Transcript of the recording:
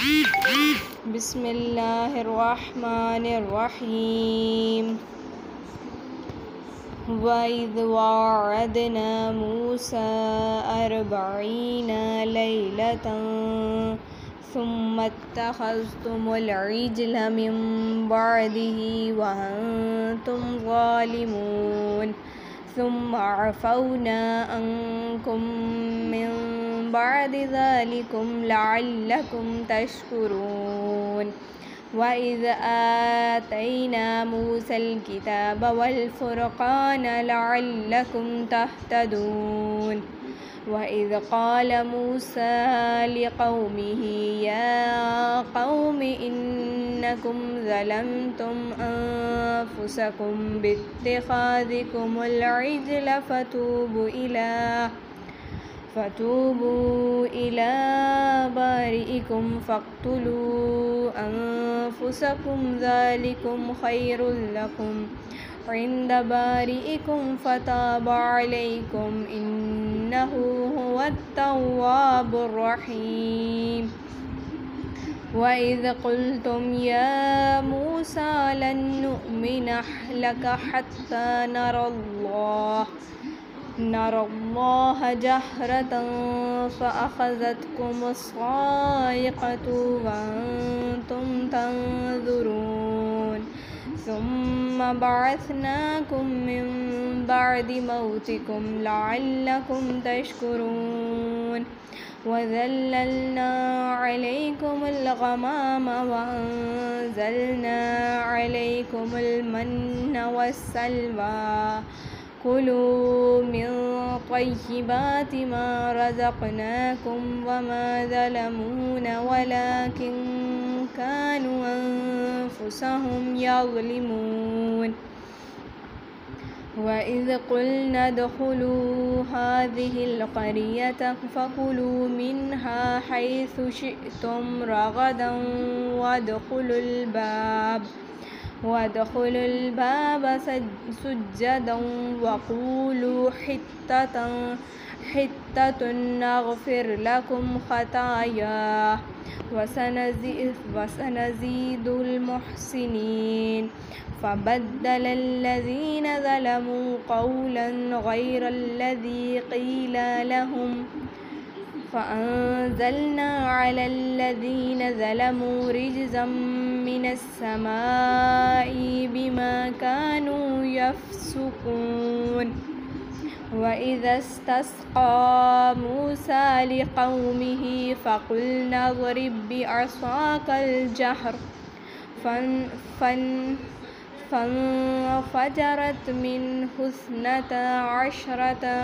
बिस्मिल्लाहिर्रहमानिर्रहीम। वइज़ वाअदना मूसा अर्बईना लैलतन सुम्मा इत्तख़ज़्तुमुल इज्ल मिन बअदिही व अंतुम ज़ालिमून सुम्मा अफ़ौना अन्कुम मिन बअदि ज़ालिकुम लअल्लकुम तशकुरून। वइज़ आतैना मूसल किताब वल फ़ुरक़ान लअल्लकुम तहतदून। वइज़ क़ाल मूसा लिक़ौमिही या क़ौमि इन्नकुम ज़लमतुम अन्फ़ुसकुम बित्तिख़ाज़िकुमुल इज्ल फ़तूबू इला बारिइकुम फ़क़्तुलू अन्फ़ुसकुम ज़ालिकुम ख़ैरुल लकुम इन्द बारिइकुम फ़ताब अलैकुम इन्नहु हुवत-तव्वाबुर रहीम। वइज़ क़ुल्तुम या मूसा लन नु'मिन लक हत्ता नरल्लाह जहरतन फ़अख़ज़तकुमुस्साइक़तु वअन्तुम तंज़ुरून सुम्मा बअसनाकुम मिन बअदि मौतिकुम लअल्लकुम तशकुरून। वज़ल्ललना अलैकुमुल गमाम वअंज़लना अलैकुमुल मन्ना वस्सलवा कुलू मिन तय्यिबाति मा रज़क़नाकुम वमा ज़लमूना वलाकिन कानू अन्फुसहुम यज़लिमून। वइज़ क़ुल्ना उद्ख़ुलू हाज़िहिल क़रियत फ़कुलू मिन्हा हैसु शि'तुम रग़दन वद्ख़ुलुल बाब सुज्जदन वक़ूलू हित्ततुन नग़फ़िर लकुम ख़तायाकुम वसनज़ीदुल मुहसिनीन। फ़बद्दलल्लज़ीन ज़लमू क़ौलन ग़ैरल्लज़ी क़ील लहुम फ़अंज़लना अलल्लज़ीन ज़लमू रिजज़म मिनस्समाइ बिमा कानू यफ़्सुक़ून। वइज़ इस्तस्क़ा मूसा लिक़ौमिही फ़क़ुलना इज़रिब बिअसाकल जहर फ़न्फ़जरत मिन्हु इस्नता अशरता